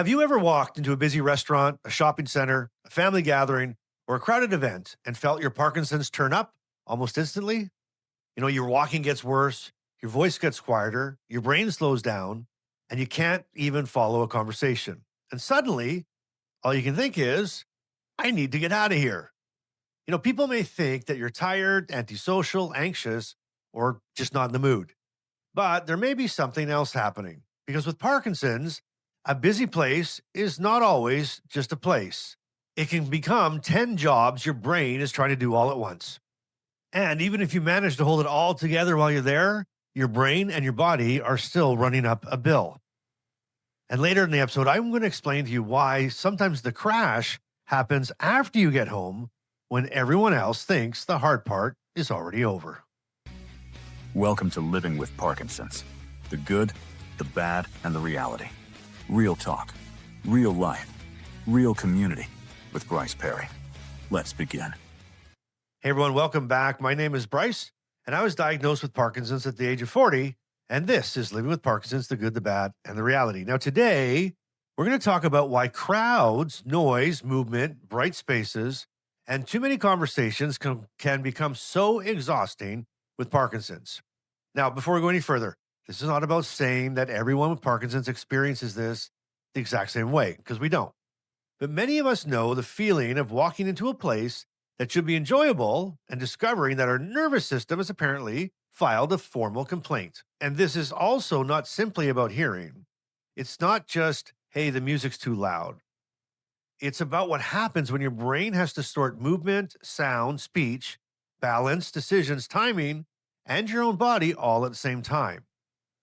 Have you ever walked into a busy restaurant, a shopping center, a family gathering, or a crowded event and felt your Parkinson's turn up almost instantly? Your walking gets worse, your voice gets quieter, your brain slows down, and you can't even follow a conversation. And suddenly, all you can think is, I need to get out of here. People may think that you're tired, antisocial, anxious, or just not in the mood. But there may be something else happening because with Parkinson's, a busy place is not always just a place. It can become 10 jobs your brain is trying to do all at once. And even if you manage to hold it all together while you're there, your brain and your body are still running up a bill. And later in the episode, I'm going to explain to you why sometimes the crash happens after you get home when everyone else thinks the hard part is already over. Welcome to Living with Parkinson's. The good, the bad, and the reality. Real talk, real life, real community with Bryce Perry. Let's begin. Hey everyone, welcome back. My name is Bryce, and I was diagnosed with Parkinson's at the age of 40, and this is Living with Parkinson's, the good, the bad, and the reality. Now today, we're going to talk about why crowds, noise, movement, bright spaces, and too many conversations can become so exhausting with Parkinson's. Now, before we go any further, this is not about saying that everyone with Parkinson's experiences this the exact same way, because we don't. But many of us know the feeling of walking into a place that should be enjoyable and discovering that our nervous system has apparently filed a formal complaint. And this is also not simply about hearing. It's not just, hey, the music's too loud. It's about what happens when your brain has to sort movement, sound, speech, balance, decisions, timing, and your own body all at the same time.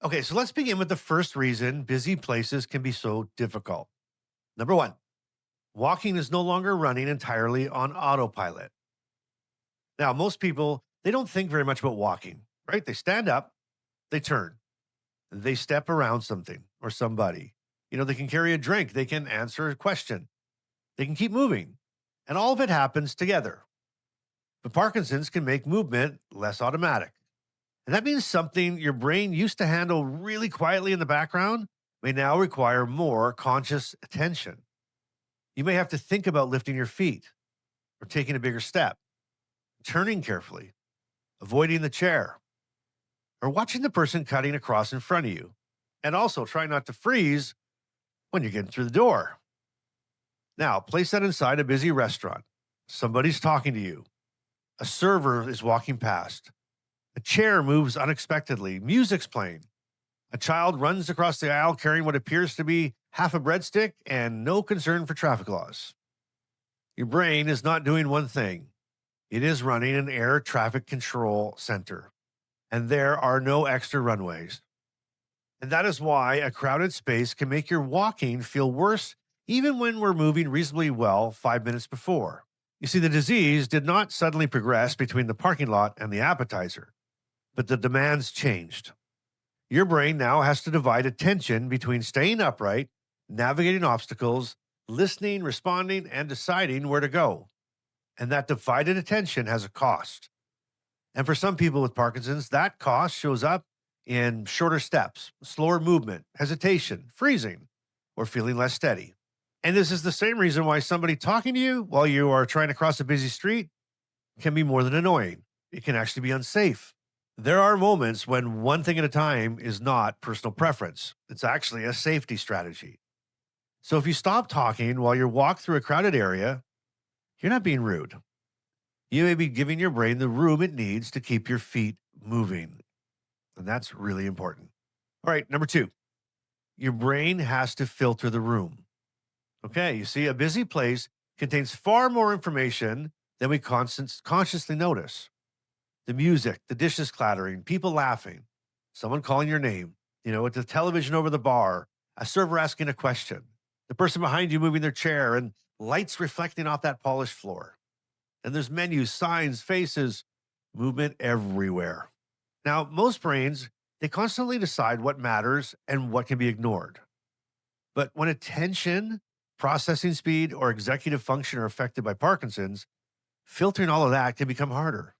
Okay, so let's begin with the first reason busy places can be so difficult. Number one, walking is no longer running entirely on autopilot. Now, most people, they don't think very much about walking, right? They stand up, they turn, they step around something or somebody. They can carry a drink, they can answer a question, they can keep moving, and all of it happens together. But Parkinson's can make movement less automatic. And that means something your brain used to handle really quietly in the background may now require more conscious attention. You may have to think about lifting your feet or taking a bigger step, turning carefully, avoiding the chair, or watching the person cutting across in front of you. And also try not to freeze when you're getting through the door. Now, place that inside a busy restaurant. Somebody's talking to you. A server is walking past. A chair moves unexpectedly. Music's playing. A child runs across the aisle carrying what appears to be half a breadstick and no concern for traffic laws. Your brain is not doing one thing. It is running an air traffic control center, and there are no extra runways. And that is why a crowded space can make your walking feel worse even when we're moving reasonably well 5 minutes before. You see, the disease did not suddenly progress between the parking lot and the appetizer, but the demands changed. Your brain now has to divide attention between staying upright, navigating obstacles, listening, responding, and deciding where to go. And that divided attention has a cost. And for some people with Parkinson's, that cost shows up in shorter steps, slower movement, hesitation, freezing, or feeling less steady. And this is the same reason why somebody talking to you while you are trying to cross a busy street can be more than annoying. It can actually be unsafe. There are moments when one thing at a time is not personal preference. It's actually a safety strategy. So if you stop talking while you walk through a crowded area, you're not being rude. You may be giving your brain the room it needs to keep your feet moving. And that's really important. All right, number two, your brain has to filter the room. Okay, you see, a busy place contains far more information than we consciously notice. The music, the dishes clattering, people laughing, someone calling your name, with the television over the bar, a server asking a question, the person behind you moving their chair, and lights reflecting off that polished floor. And there's menus, signs, faces, movement everywhere. Now, most brains, they constantly decide what matters and what can be ignored. But when attention, processing speed, or executive function are affected by Parkinson's, filtering all of that can become harder.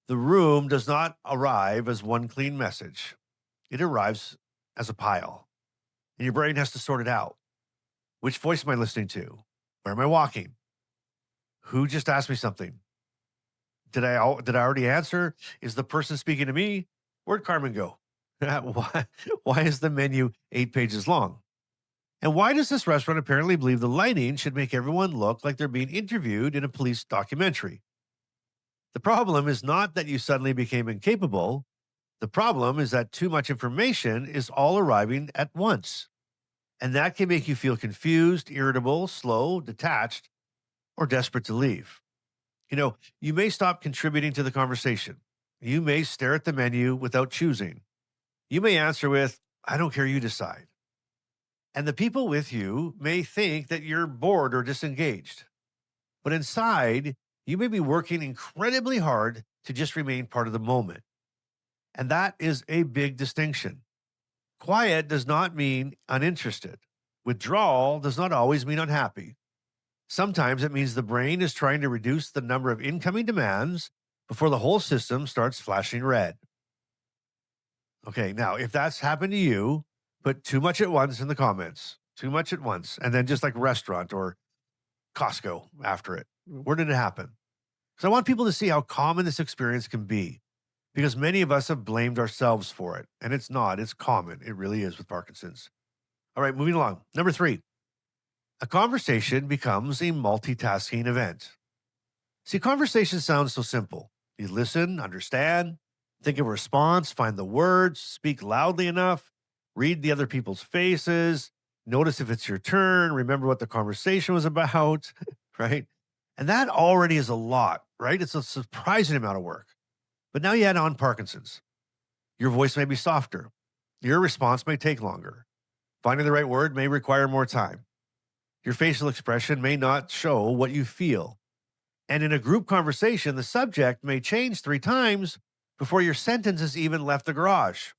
The room does not arrive as one clean message. It arrives as a pile, and your brain has to sort it out. Which voice am I listening to? Where am I walking? Who just asked me something? Did I already answer? Is the person speaking to me? Where'd Carmen go? Why is the menu 8 pages long? And why does this restaurant apparently believe the lighting should make everyone look like they're being interviewed in a police documentary? The problem is not that you suddenly became incapable. The problem is that too much information is all arriving at once. And that can make you feel confused, irritable, slow, detached, or desperate to leave. You may stop contributing to the conversation. You may stare at the menu without choosing. You may answer with, I don't care, you decide. And the people with you may think that you're bored or disengaged. But inside, you may be working incredibly hard to just remain part of the moment. And that is a big distinction. Quiet does not mean uninterested. Withdrawal does not always mean unhappy. Sometimes it means the brain is trying to reduce the number of incoming demands before the whole system starts flashing red. Okay, now if that's happened to you, put too much at once in the comments. Too much at once. And then just like restaurant or Costco after it. Where did it happen? Because I want people to see how common this experience can be. Because many of us have blamed ourselves for it. And it's not, it's common. It really is with Parkinson's. All right, moving along. Number 3, a conversation becomes a multitasking event. See, conversation sounds so simple. You listen, understand, think of a response, find the words, speak loudly enough, read the other people's faces, notice if it's your turn, remember what the conversation was about, right? And that already is a lot, right? It's a surprising amount of work. But now you add on Parkinson's. Your voice may be softer. Your response may take longer. Finding the right word may require more time. Your facial expression may not show what you feel. And in a group conversation, the subject may change 3 times before your sentence has even left the garage.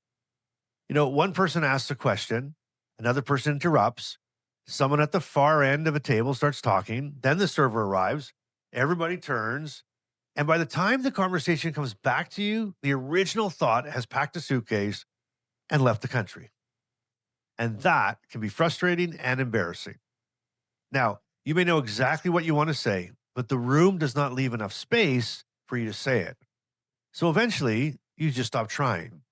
One person asks a question, another person interrupts, someone at the far end of a table starts talking, then the server arrives, everybody turns, and by the time the conversation comes back to you, the original thought has packed a suitcase and left the country. And that can be frustrating and embarrassing. Now, you may know exactly what you want to say, but the room does not leave enough space for you to say it. So eventually, you just stop trying.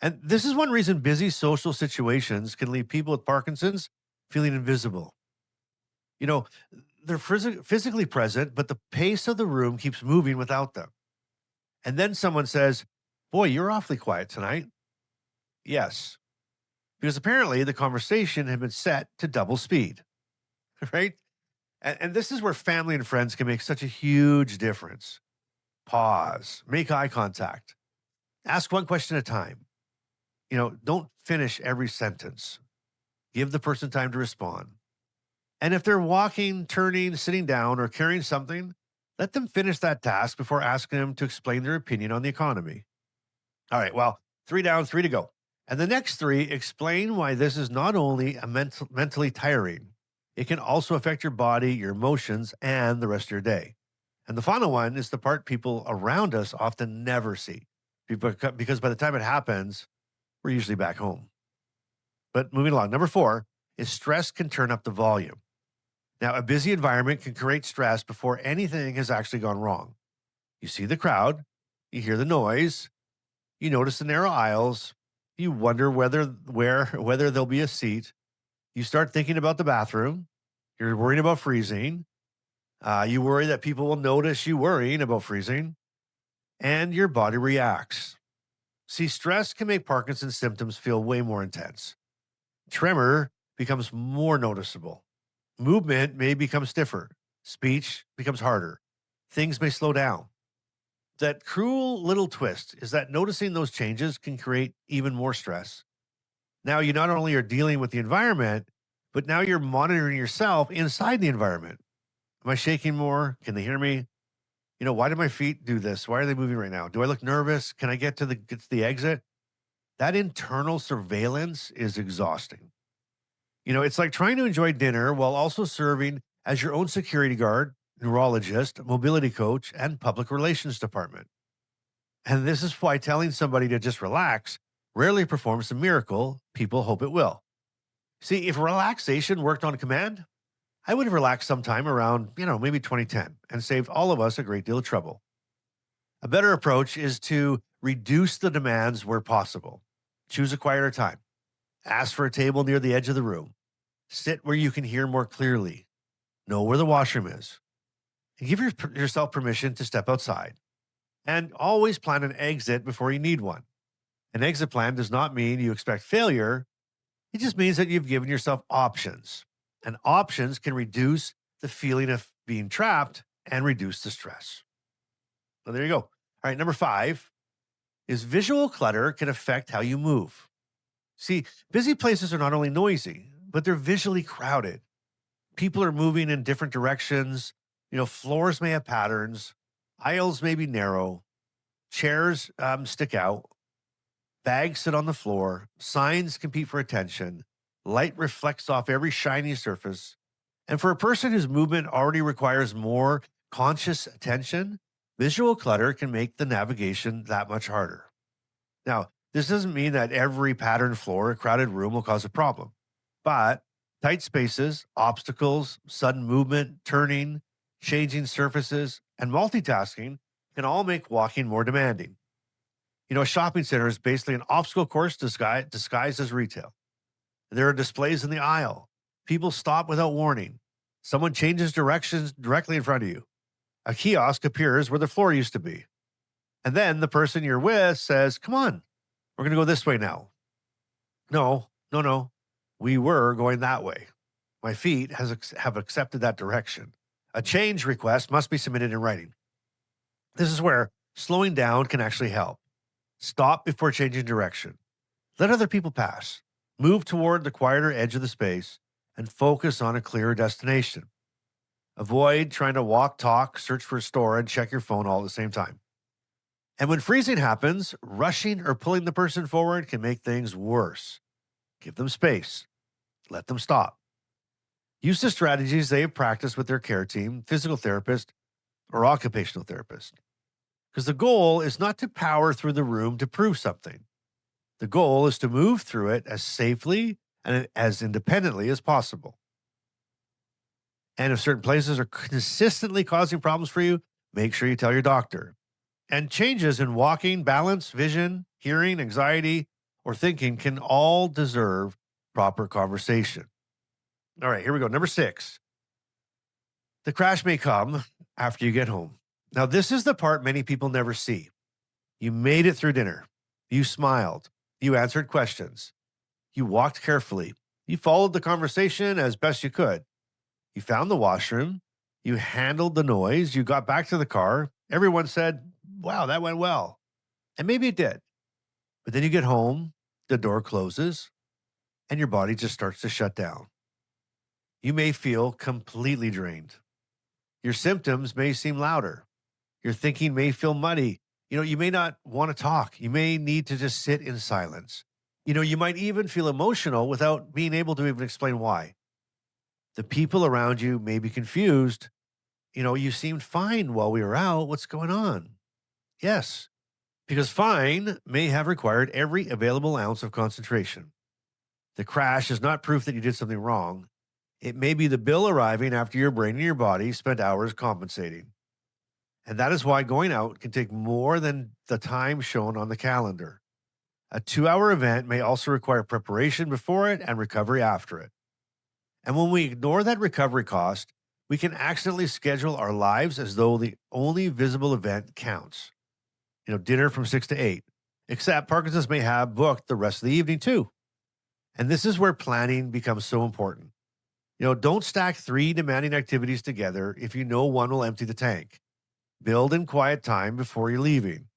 And this is one reason busy social situations can leave people with Parkinson's feeling invisible. You know, they're physically present, but the pace of the room keeps moving without them. And then someone says, Boy, you're awfully quiet tonight. Yes, because apparently the conversation had been set to double speed, right? And this is where family and friends can make such a huge difference. Pause, make eye contact, ask one question at a time. Don't finish every sentence. Give the person time to respond. And if they're walking, turning, sitting down, or carrying something, let them finish that task before asking them to explain their opinion on the economy. All right, well, 3 down, 3 to go. And the next 3 explain why this is not only mentally tiring, it can also affect your body, your emotions, and the rest of your day. And the final one is the part people around us often never see because by the time it happens, we're usually back home. But moving along, number 4 is stress can turn up the volume. Now, a busy environment can create stress before anything has actually gone wrong. You see the crowd, you hear the noise, you notice the narrow aisles, you wonder whether there'll be a seat. You start thinking about the bathroom. You're worrying about freezing. You worry that people will notice you worrying about freezing, and your body reacts. See, stress can make Parkinson's symptoms feel way more intense. Tremor becomes more noticeable. Movement may become stiffer. Speech becomes harder. Things may slow down. That cruel little twist is that noticing those changes can create even more stress. Now, you not only are dealing with the environment, but now you're monitoring yourself inside the environment. Am I shaking more? Can they hear me? Why do my feet do this? Why are they moving right now? Do I look nervous? Can I get to the exit? That internal surveillance is exhausting. It's like trying to enjoy dinner while also serving as your own security guard, neurologist, mobility coach, and public relations department. And this is why telling somebody to just relax rarely performs the miracle people hope it will. See, if relaxation worked on command, I would have relaxed sometime around, maybe 2010 and saved all of us a great deal of trouble. A better approach is to reduce the demands where possible. Choose a quieter time. Ask for a table near the edge of the room. Sit where you can hear more clearly. Know where the washroom is. And give yourself permission to step outside. And always plan an exit before you need one. An exit plan does not mean you expect failure. It just means that you've given yourself options. And options can reduce the feeling of being trapped and reduce the stress. So there you go. All right, number 5 is visual clutter can affect how you move. See, busy places are not only noisy, but they're visually crowded. People are moving in different directions. Floors may have patterns, aisles may be narrow, chairs stick out, bags sit on the floor, signs compete for attention, light reflects off every shiny surface. And for a person whose movement already requires more conscious attention, visual clutter can make the navigation that much harder. Now, this doesn't mean that every patterned floor or crowded room will cause a problem, but tight spaces, obstacles, sudden movement, turning, changing surfaces, and multitasking can all make walking more demanding. A shopping center is basically an obstacle course disguised as retail. There are displays in the aisle. People stop without warning. Someone changes directions directly in front of you. A kiosk appears where the floor used to be. And then the person you're with says, "Come on, we're going to go this way now." No, no, no. We were going that way. My feet have accepted that direction. A change request must be submitted in writing. This is where slowing down can actually help. Stop before changing direction. Let other people pass. Move toward the quieter edge of the space and focus on a clearer destination. Avoid trying to walk, talk, search for a store, and check your phone all at the same time. And when freezing happens, rushing or pulling the person forward can make things worse. Give them space. Let them stop. Use the strategies they have practiced with their care team, physical therapist, or occupational therapist. Because the goal is not to power through the room to prove something. The goal is to move through it as safely and as independently as possible. And if certain places are consistently causing problems for you, make sure you tell your doctor. And changes in walking, balance, vision, hearing, anxiety, or thinking can all deserve proper conversation. All right, here we go. Number 6. The crash may come after you get home. Now, this is the part many people never see. You made it through dinner. You smiled. You answered questions. You walked carefully. You followed the conversation as best you could. You found the washroom. You handled the noise. You got back to the car. Everyone said, "Wow, that went well." And maybe it did. But then you get home, the door closes, and your body just starts to shut down. You may feel completely drained. Your symptoms may seem louder. Your thinking may feel muddy. You may not want to talk. You may need to just sit in silence. You might even feel emotional without being able to even explain why. The people around you may be confused. You seemed fine while we were out. What's going on? Yes, because fine may have required every available ounce of concentration. The crash is not proof that you did something wrong. It may be the bill arriving after your brain and your body spent hours compensating. And that is why going out can take more than the time shown on the calendar. A 2-hour event may also require preparation before it and recovery after it. And when we ignore that recovery cost, we can accidentally schedule our lives as though the only visible event counts. Dinner from 6 to 8, except Parkinson's may have booked the rest of the evening too. And this is where planning becomes so important. Don't stack 3 demanding activities together if you know one will empty the tank. Build in quiet time before you're leaving.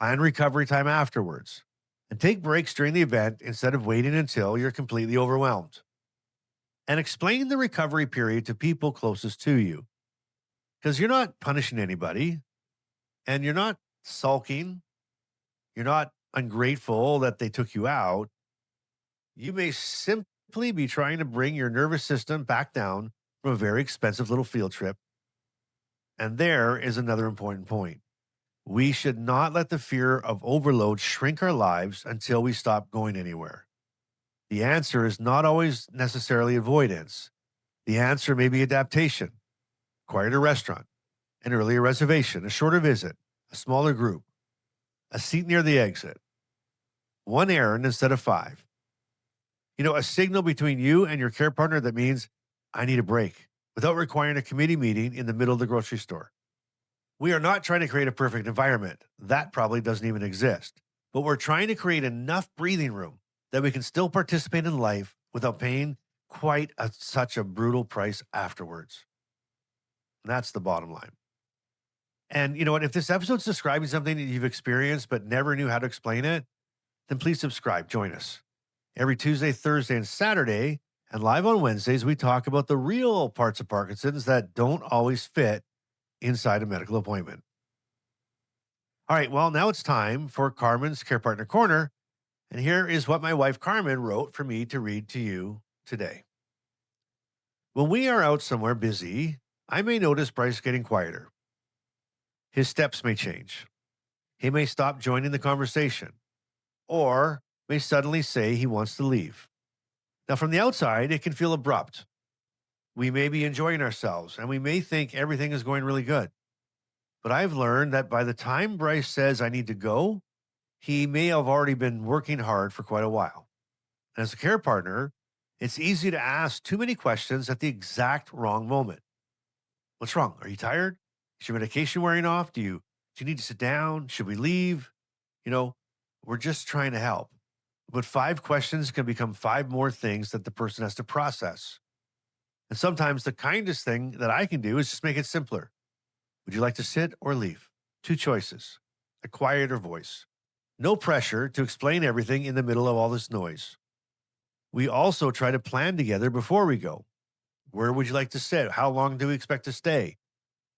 Plan recovery time afterwards. And take breaks during the event instead of waiting until you're completely overwhelmed. And explain the recovery period to people closest to you. Because you're not punishing anybody and you're not sulking. You're not ungrateful that they took you out. You may simply be trying to bring your nervous system back down from a very expensive little field trip. And there is another important point. We should not let the fear of overload shrink our lives until we stop going anywhere. The answer is not always necessarily avoidance. The answer may be adaptation, quieter restaurant, an earlier reservation, a shorter visit, a smaller group, a seat near the exit, one errand instead of five. A signal between you and your care partner that means I need a break without requiring a committee meeting in the middle of the grocery store. We are not trying to create a perfect environment. That probably doesn't even exist. But we're trying to create enough breathing room that we can still participate in life without paying such a brutal price afterwards. That's the bottom line. And you know what? If this episode's describing something that you've experienced but never knew how to explain it, then please subscribe. Join us. Every Tuesday, Thursday, and Saturday, and live on Wednesdays, we talk about the real parts of Parkinson's that don't always fit inside a medical appointment. All right, well, now it's time for Carmen's Care Partner Corner. And here is what my wife Carmen wrote for me to read to you today. When we are out somewhere busy, I may notice Bryce getting quieter. His steps may change. He may stop joining the conversation or may suddenly say he wants to leave. Now, from the outside, it can feel abrupt. We may be enjoying ourselves and we may think everything is going really good. But I've learned that by the time Bryce says, I need to go, he may have already been working hard for quite a while. And as a care partner, it's easy to ask too many questions at the exact wrong moment. What's wrong? Are you tired? Is your medication wearing off? Do you need to sit down? Should we leave? You know, we're just trying to help. But 5 questions can become 5 more things that the person has to process. And sometimes the kindest thing that I can do is just make it simpler. Would you like to sit or leave? 2 choices, a quieter voice. No pressure to explain everything in the middle of all this noise. We also try to plan together before we go. Where would you like to sit? How long do we expect to stay?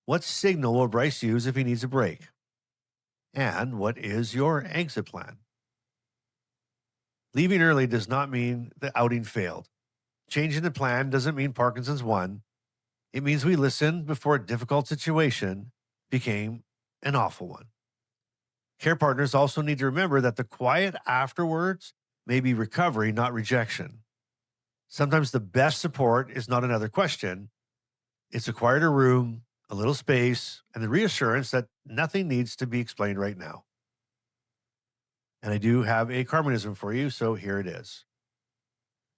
What signal will Bryce use if he needs a break? And what is your exit plan? Leaving early does not mean the outing failed. Changing the plan doesn't mean Parkinson's won. It means we listened before a difficult situation became an awful one. Care partners also need to remember that the quiet afterwards may be recovery, not rejection. Sometimes the best support is not another question. It's a quieter room, a little space, and the reassurance that nothing needs to be explained right now. And I do have a Carmenism for you, so here it is.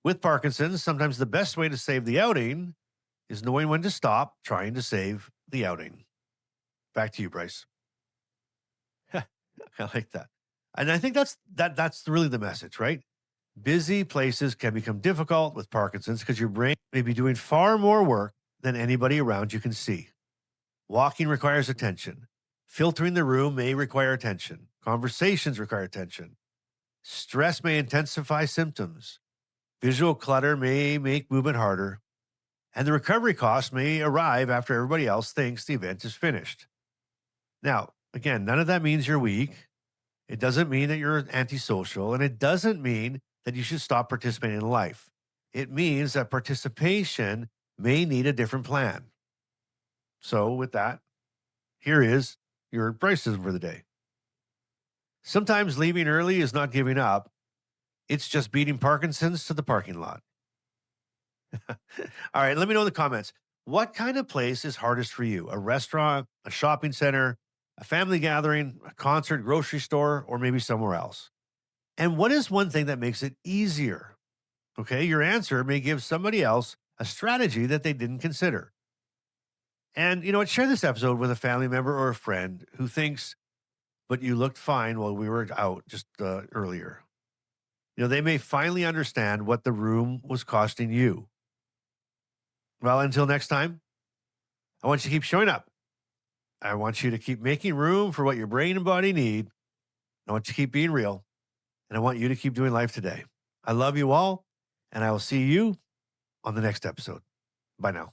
With Parkinson's, sometimes the best way to save the outing is knowing when to stop trying to save the outing. Back to you, Bryce. I like that. And I think that's really the message, right? Busy places can become difficult with Parkinson's because your brain may be doing far more work than anybody around you can see. Walking requires attention. Filtering the room may require attention. Conversations require attention. Stress may intensify symptoms. Visual clutter may make movement harder. And the recovery costs may arrive after everybody else thinks the event is finished. Now, again, none of that means you're weak. It doesn't mean that you're antisocial, and it doesn't mean that you should stop participating in life. It means that participation may need a different plan. So, with that, here is your Bryceism for the day. Sometimes leaving early is not giving up, it's just beating Parkinson's to the parking lot. All right, let me know in the comments. What kind of place is hardest for you? A restaurant, a shopping center, a family gathering, a concert, grocery store, or maybe somewhere else? And what is one thing that makes it easier? Okay, your answer may give somebody else a strategy that they didn't consider. And you know what? Share this episode with a family member or a friend who thinks, but you looked fine while we were out just earlier. They may finally understand what the room was costing you. Well, until next time, I want you to keep showing up. I want you to keep making room for what your brain and body need. I want you to keep being real. And I want you to keep doing life today. I love you all. And I will see you on the next episode. Bye now.